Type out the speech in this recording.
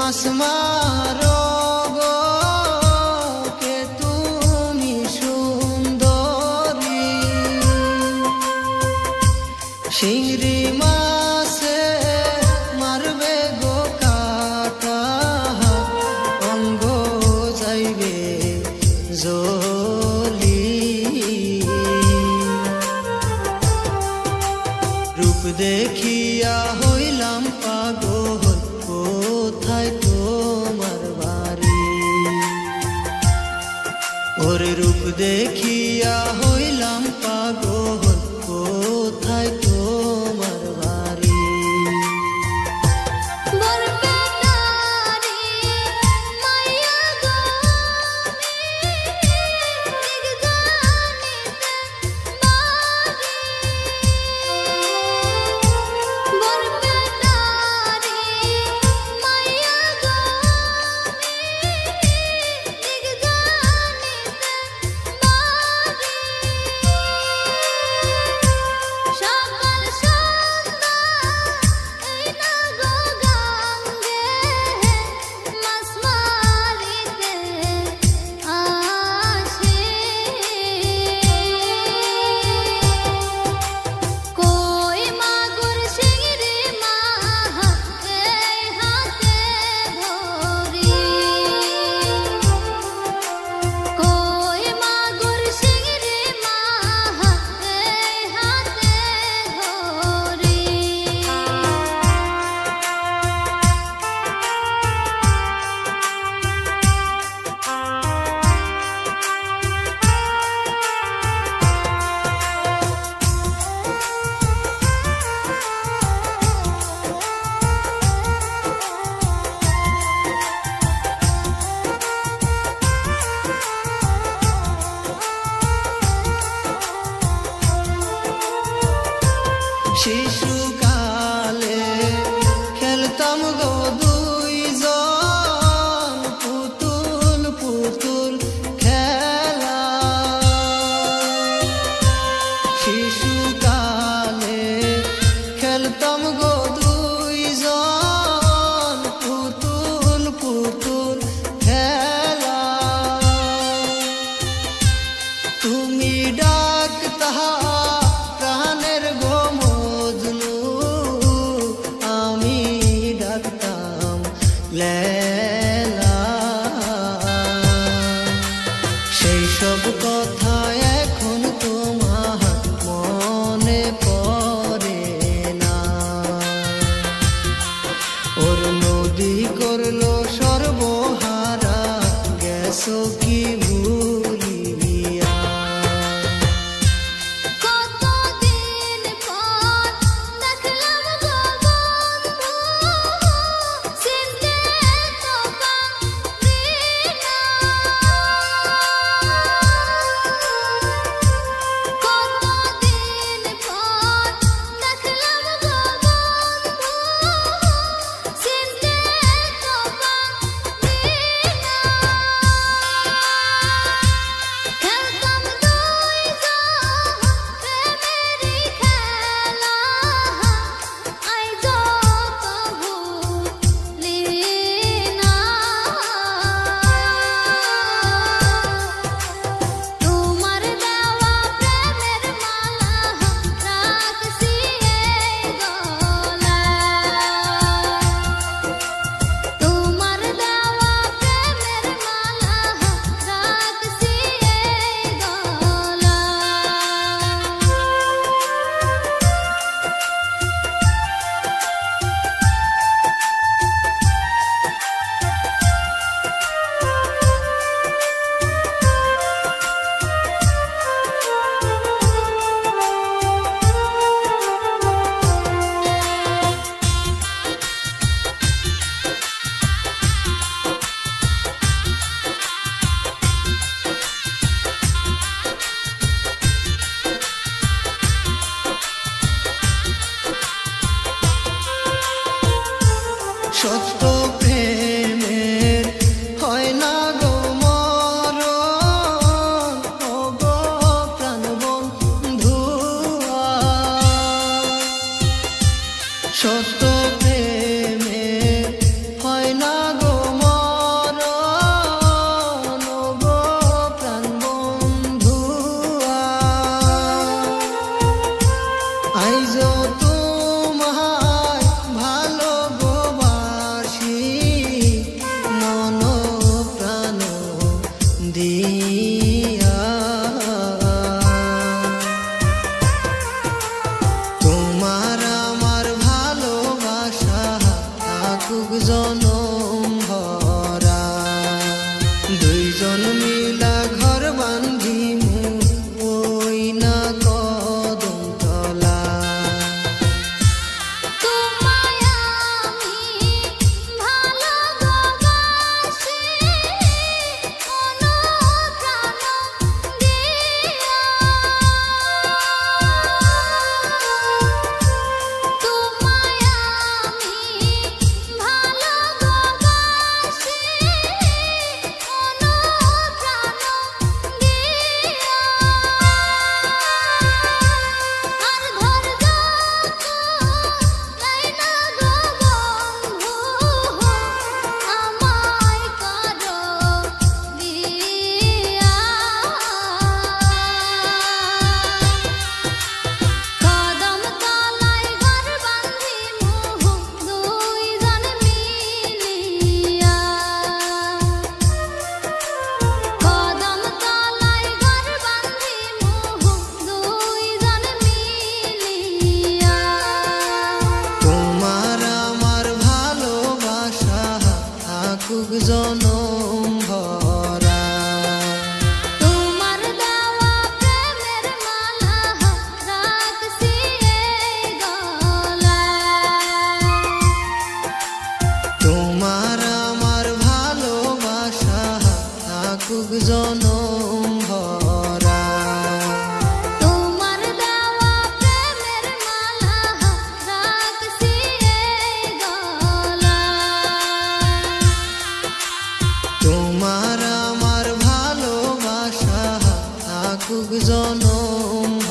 মাছ মারো গো কে তুমি সুন্দরী, চিংড়ি মাছে মারবে গো কাটা, অঙ্গ যাইবে জলি। রূপ দেখিয়া হইলাম পাগল, কোথায় তোমার বাড়ি? ওরে রূপ দেখিয়া হইলাম পাগল, কোথায় তোমার বাড়ি? শিশুকালে খেলতাম গো দুইজন, পুতুল পুতুল খেলা। শিশুকালে খেলতাম গো দুইজন, পুতুল পুতুল খেলা। তুমি ডাকতা প্রাণের গো মজনু, আমি ডাকতাম লেলা। সেই সব কথা এখন তোমার মনে পড়ে না। ওর নদী করলো সর্বহারা, গেছো কি ভুলিয়া? সত্য প্রেমের হয় না গো মরণ, ও গো প্রাণ বন্ধুয়া। সত্য প্রেমের হয় না গো জনম